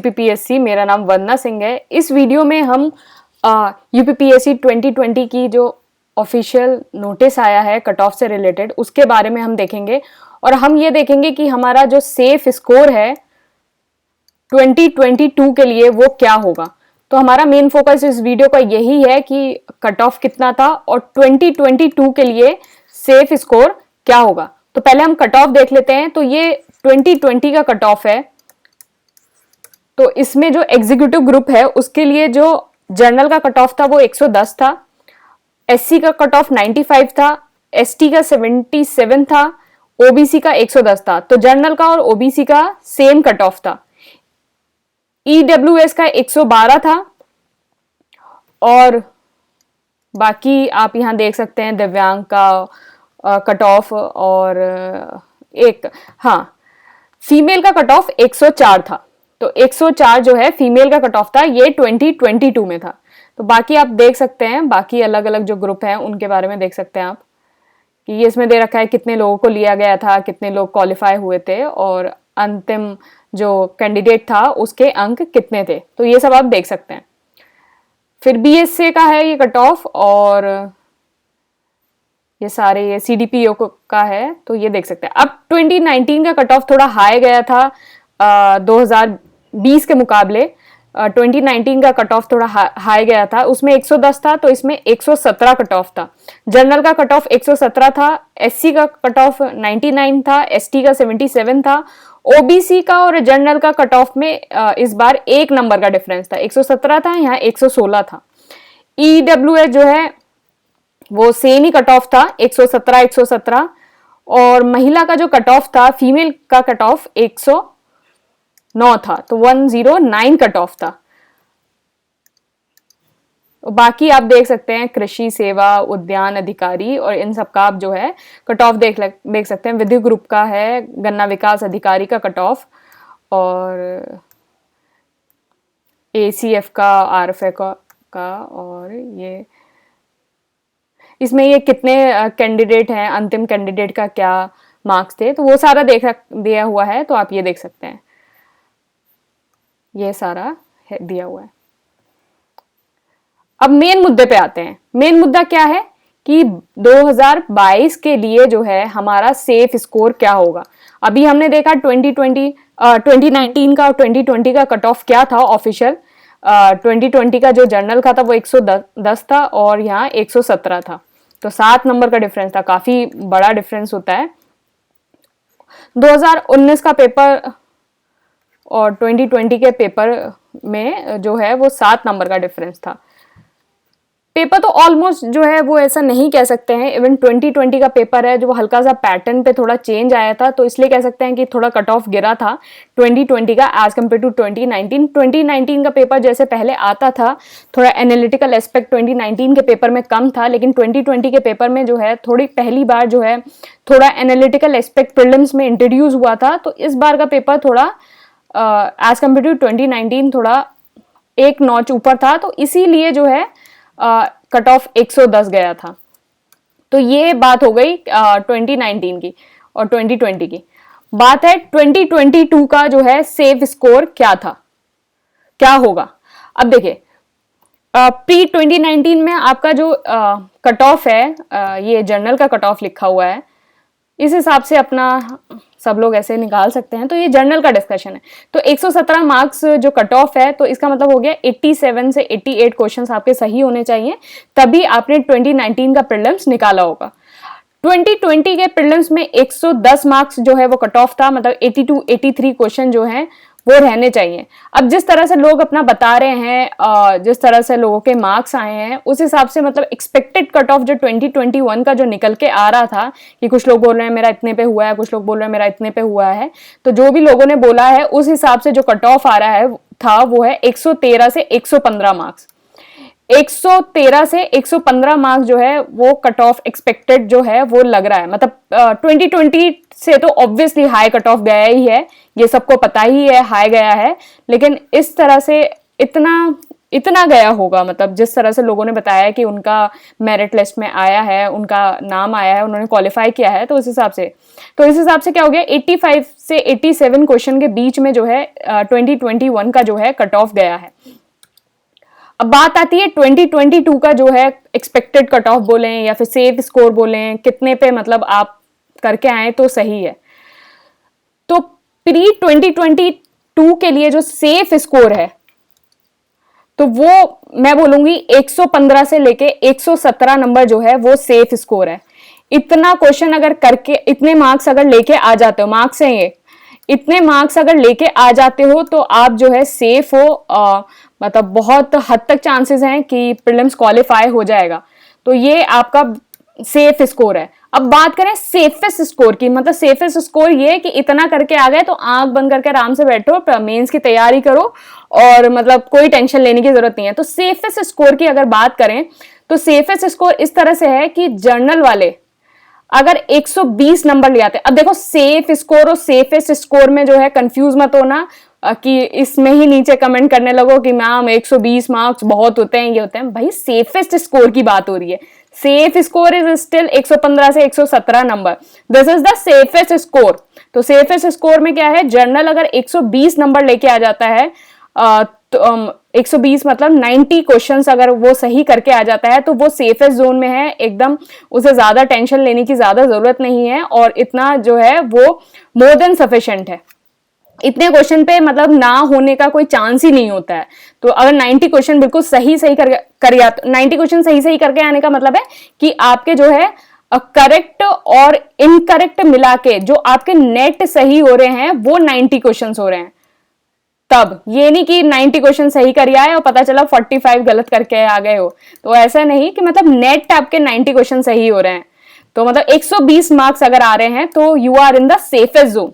UPPSC. मेरा नाम वंदना सिंह है। इस वीडियो में हम यूपीपीएससी 2020 की जो ऑफिशियल नोटिस आया है कट ऑफ से रिलेटेड उसके बारे में हम देखेंगे और हम ये देखेंगे कि हमारा जो सेफ स्कोर है 2022 के लिए वो क्या होगा। तो हमारा मेन फोकस इस वीडियो का यही है कि कट ऑफ कितना था और 2022 के लिए सेफ स्कोर क्या होगा। तो पहले हम कट ऑफ देख लेते हैं। तो ये 2020 का कट ऑफ है। तो इसमें जो एग्जीक्यूटिव ग्रुप है उसके लिए जो जनरल का कट ऑफ था वो 110 था, एससी का कट ऑफ 95 था, एसटी का 77 था, ओबीसी का 110 था। तो जनरल का और ओबीसी का सेम कट ऑफ था। ईडब्ल्यूएस का 112 था और बाकी आप यहां देख सकते हैं दिव्यांग का कट ऑफ और फीमेल का कट ऑफ 104 था। तो 104 जो है फीमेल का कट ऑफ था, ये 2022 में था। तो बाकी आप देख सकते हैं, बाकी अलग अलग जो ग्रुप हैं उनके बारे में देख सकते हैं आप कि ये इसमें दे रखा है कितने लोगों को लिया गया था, कितने लोग क्वालिफाई हुए थे और अंतिम जो कैंडिडेट था उसके अंक कितने थे। तो ये सब आप देख सकते हैं। फिर बीएससी का है ये कट ऑफ और ये सारे ये सीडीपीओ का है, तो ये देख सकते हैं। अब 2019 का कट ऑफ थोड़ा हाई गया था 2020 के मुकाबले। 2019 का कट ऑफ थोड़ा हाई गया था, उसमें 110 था, तो इसमें 117 कट ऑफ था। जनरल का कट ऑफ 117 था, एससी का कट ऑफ 99 था, एसटी का 77 था, ओबीसी का और जनरल का कट ऑफ में इस बार एक नंबर का डिफरेंस था, 117 था, यहाँ 116 था। ईडब्ल्यूएस जो है वो सेम ही कट ऑफ था, 117 और महिला का जो कट ऑफ था, फीमेल का कट ऑफ 109 था, तो 109 कट ऑफ था। बाकी आप देख सकते हैं कृषि सेवा, उद्यान अधिकारी और इन सब का आप जो है कट ऑफ देख सकते हैं। विद्युत ग्रुप का है, गन्ना विकास अधिकारी का कट ऑफ और एसीएफ का, आरएफए का और ये इसमें ये कितने कैंडिडेट हैं, अंतिम कैंडिडेट का क्या मार्क्स थे, तो वो सारा दिया हुआ है। तो आप ये देख सकते हैं, ये सारा दिया हुआ है। अब मेन मुद्दे पे आते हैं। मेन मुद्दा क्या है कि 2022 के लिए जो है हमारा सेफ स्कोर क्या होगा। अभी हमने देखा 2019 का और 2020 का कट ऑफ क्या था ऑफिशियल। 2020 का जो जनरल का था वो 110 था और यहाँ 117 था, तो 7 नंबर का डिफरेंस था। काफी बड़ा डिफरेंस होता है। 2019 का पेपर और 2020 के पेपर में जो है वो 7 नंबर का डिफरेंस था। पेपर तो ऑलमोस्ट जो है वो ऐसा नहीं कह सकते हैं। इवन 2020 का पेपर है जो हल्का सा पैटर्न पे थोड़ा चेंज आया था, तो इसलिए कह सकते हैं कि थोड़ा कट ऑफ गिरा था 2020 का एज कम्पेयर टू 2019। 2019 का पेपर जैसे पहले आता था, थोड़ा एनालिटिकल एस्पेक्ट 2019 के पेपर में कम था, लेकिन 2020 के पेपर में जो है थोड़ी पहली बार जो है थोड़ा एनालिटिकल एस्पेक्ट प्रीलिम्स में इंट्रोड्यूस हुआ था। तो इस बार का पेपर थोड़ा एज कम्पेयर टू 2019 थोड़ा एक नॉच ऊपर था, तो इसीलिए जो है कट ऑफ 110 गया था। तो ये बात हो गई 2019 की और 2020 की। बात है 2022 का जो है सेफ स्कोर क्या था, क्या होगा। अब देखिए प्री 2019 में आपका जो कट ऑफ है, ये जनरल का कट ऑफ लिखा हुआ है, इस हिसाब से अपना सब लोग ऐसे निकाल सकते हैं। तो ये जनरल का डिस्कशन है। तो 117 मार्क्स जो कट ऑफ है, तो इसका मतलब हो गया 87 से 88 क्वेश्चंस आपके सही होने चाहिए, तभी आपने 2019 का प्रीलिम्स निकाला होगा। 2020 के प्रीलिम्स में 110 मार्क्स जो है वो कट ऑफ था, मतलब 82 83 क्वेश्चन जो है वो रहने चाहिए। अब जिस तरह से लोग अपना बता रहे हैं, जिस तरह से लोगों के मार्क्स आए हैं, उस हिसाब से मतलब एक्सपेक्टेड कट ऑफ जो 2021 का जो निकल के आ रहा था कि कुछ लोग बोल रहे हैं मेरा इतने पे हुआ है, कुछ लोग बोल रहे हैं मेरा इतने पे हुआ है, तो जो भी लोगों ने बोला है उस हिसाब से जो कट ऑफ आ रहा है था वो है 113 से 115 मार्क्स। 113 से 115 मार्क्स जो है वो कट ऑफ एक्सपेक्टेड जो है वो लग रहा है। मतलब 2020 से तो ऑब्वियसली हाई कट ऑफ गया ही है, ये सबको पता ही है हाई गया है, लेकिन इस तरह से इतना इतना गया होगा, मतलब जिस तरह से लोगों ने बताया कि उनका मेरिट लिस्ट में आया है, उनका नाम आया है, उन्होंने क्वालिफाई किया है, तो इस हिसाब से क्या हो गया, 85 से 87 क्वेश्चन के बीच में जो है 2021 का जो है कट ऑफ गया है। अब बात आती है 2022 का जो है एक्सपेक्टेड कट ऑफ बोलें या फिर सेफ स्कोर बोलें, कितने पे मतलब आप करके आए तो सही है। तो प्री 2022 के लिए जो सेफ स्कोर है तो वो मैं बोलूंगी 115 से लेके 117 नंबर जो है वो सेफ स्कोर है। इतना क्वेश्चन अगर करके, इतने मार्क्स अगर लेके आ जाते हो, मार्क्स हैं ये, इतने मार्क्स अगर लेके आ जाते हो तो आप जो है सेफ हो, मतलब बहुत हद तक चांसेस हैं कि प्रीलिम्स क्वालिफाई हो जाएगा। तो ये आपका सेफ स्कोर है। अब बात करें सेफेस्ट स्कोर की, मतलब सेफेस्ट स्कोर ये कि इतना करके आ गए तो आंख बंद करके आराम से बैठो, मेंस की तैयारी करो और मतलब कोई टेंशन लेने की जरूरत नहीं है। तो सेफेस्ट स्कोर की अगर बात करें तो सेफेस्ट स्कोर इस तरह से है कि जर्नल वाले अगर 120 नंबर ले आते, अब देखो सेफ स्कोर और सेफेस्ट स्कोर में जो है कंफ्यूज मत होना कि इसमें ही नीचे कमेंट करने लगो कि मैम 120 मार्क्स बहुत होते हैं, ये होते हैं। भाई सेफेस्ट स्कोर की बात हो रही है। सेफ स्कोर इज स्टिल 115 से 117 number, this is the safest score. तो सेफेस्ट स्कोर में क्या है, जर्नल अगर 120 नंबर लेके आ जाता है तो 120 मतलब 90 क्वेश्चंस अगर वो सही करके आ जाता है तो वो सेफेस्ट जोन में है एकदम, उसे ज्यादा टेंशन लेने की ज्यादा जरूरत नहीं है और इतना जो है वो मोर देन सफिशिएंट है। इतने क्वेश्चन पे मतलब ना होने का कोई चांस ही नहीं होता है। तो अगर 90 क्वेश्चन बिल्कुल सही कर 90 क्वेश्चन सही करके आने का मतलब है कि आपके जो है करेक्ट और इनकरेक्ट मिला के जो आपके नेट सही हो रहे हैं वो 90 क्वेश्चन हो रहे हैं। तब ये नहीं कि 90 क्वेश्चन सही कर आए और पता चला 45 गलत करके आ गए हो, तो ऐसा नहीं कि मतलब नेट आपके 90 क्वेश्चन सही हो रहे हैं। तो मतलब 120 मार्क्स अगर आ रहे हैं तो you are in the safest zone.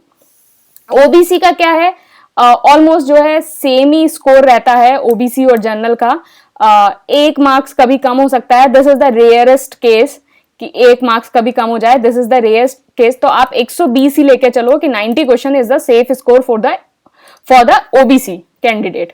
OBC का क्या है, ऑलमोस्ट जो है सेम ही स्कोर रहता है ओबीसी और जनरल का, 1 मार्क्स कभी कम हो सकता है, this is the rarest case कि 1 मार्क्स कभी कम हो जाए, this is the rarest case. तो आप 120 ही लेके चलो कि 90 question is the safe score for the OBC candidate.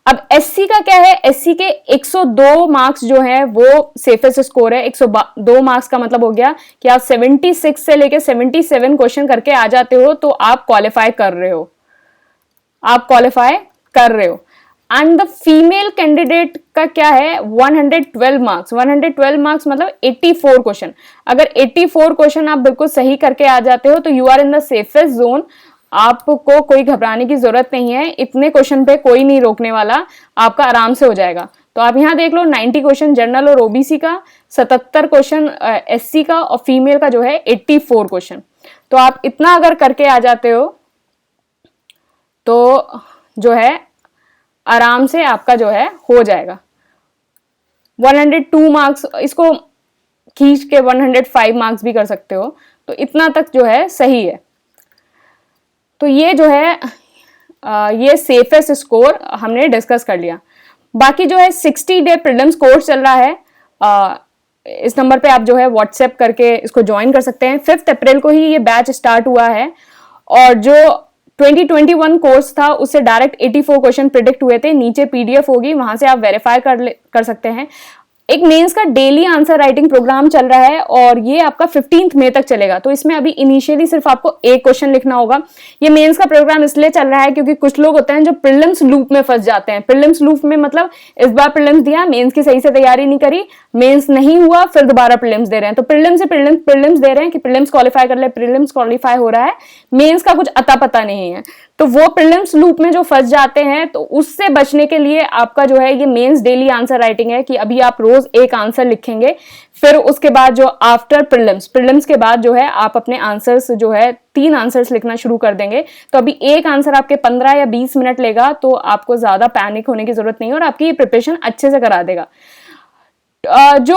अब एससी का क्या है, एससी के 102 मार्क्स जो है वो सेफेस्ट स्कोर है। 102 मार्क्स का मतलब हो गया कि आप 76 से लेके 77 क्वेश्चन करके आ जाते हो तो आप क्वालिफाई कर रहे हो, आप क्वालिफाई कर रहे हो। एंड द फीमेल कैंडिडेट का क्या है, 112 मार्क्स, 112 मार्क्स मतलब 84 क्वेश्चन। अगर 84 क्वेश्चन आप बिल्कुल सही करके आ जाते हो तो you are in the safest zone, आपको कोई घबराने की जरूरत नहीं है। इतने क्वेश्चन पे कोई नहीं रोकने वाला, आपका आराम से हो जाएगा। तो आप यहां देख लो 90 क्वेश्चन जनरल और ओबीसी का, 77 क्वेश्चन एससी का और फीमेल का जो है 84 क्वेश्चन। तो आप इतना अगर करके आ जाते हो तो जो है आराम से आपका जो है हो जाएगा। 102 मार्क्स, इसको खींच के 105 मार्क्स भी कर सकते हो, तो इतना तक जो है सही है। तो ये जो है ये सेफेस्ट स्कोर हमने डिस्कस कर लिया। बाकी जो है 60 डे प्रीलिम्स कोर्स चल रहा है, इस नंबर पे आप जो है व्हाट्सएप करके इसको ज्वाइन कर सकते हैं। 5 अप्रैल को ही ये बैच स्टार्ट हुआ है और जो 2021 कोर्स था उससे डायरेक्ट 84 क्वेश्चन प्रिडिक्ट हुए थे। नीचे पीडीएफ होगी, वहां से आप वेरीफाई कर सकते हैं। एक मेंस का डेली आंसर राइटिंग प्रोग्राम चल रहा है और ये आपका 15 मई तक चलेगा। तो इसमें अभी इनिशियली सिर्फ आपको एक क्वेश्चन लिखना होगा। ये मेंस का प्रोग्राम इसलिए चल रहा है क्योंकि कुछ लोग होते हैं जो प्रीलिम्स लूप में फंस जाते हैं। प्रीलिम्स लूप में मतलब इस बार प्रीलिम्स दिया, मेंस की सही से तैयारी नहीं करी, मेंस नहीं हुआ, फिर दोबारा प्रीलिम्स दे रहे हैं। तो प्रीलिम्स से प्रीलिम्स दे रहे हैं कि प्रीलिम्स क्वालिफाई कर ले, प्रीलिम्स क्वालिफाई हो रहा है, मेंस का कुछ अता पता नहीं है। तो वो प्रीलिम्स लूप में जो फंस जाते हैं, तो उससे बचने के लिए आपका जो है ये मेंस डेली आंसर राइटिंग है कि अभी आप रोज एक आंसर लिखेंगे, फिर उसके बाद जो आफ्टर प्रीलिम्स के बाद जो है आप अपने आंसर्स जो है 3 आंसर्स लिखना शुरू कर देंगे। तो अभी एक आंसर आपके 15 या 20 मिनट लेगा, तो आपको ज्यादा पैनिक होने की जरूरत नहीं है और आपकी ये प्रिपरेशन अच्छे से करा देगा। जो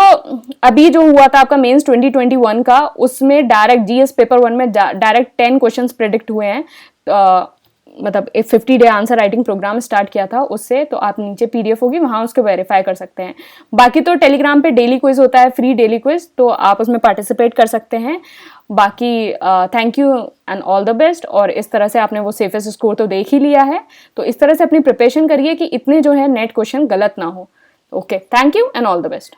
अभी जो हुआ था आपका मेंस 2021 का, उसमें डायरेक्ट जीएस पेपर 1 में डायरेक्ट 10 क्वेश्चंस प्रेडिक्ट हुए हैं। मतलब एक 50 day answer writing program start किया था उससे, तो आप नीचे PDF होगी वहाँ उसको वेरीफाई कर सकते हैं। बाकी तो टेलीग्राम पे डेली क्विज होता है, फ्री डेली क्विज, तो आप उसमें पार्टिसिपेट कर सकते हैं। बाकी thank you and all the best. और इस तरह से आपने वो सेफेस्ट स्कोर तो देख ही लिया है, तो इस तरह से अपनी प्रिपरेशन करिए कि इतने जो है नेट क्वेश्चन गलत ना हो। Okay, thank you and all the best.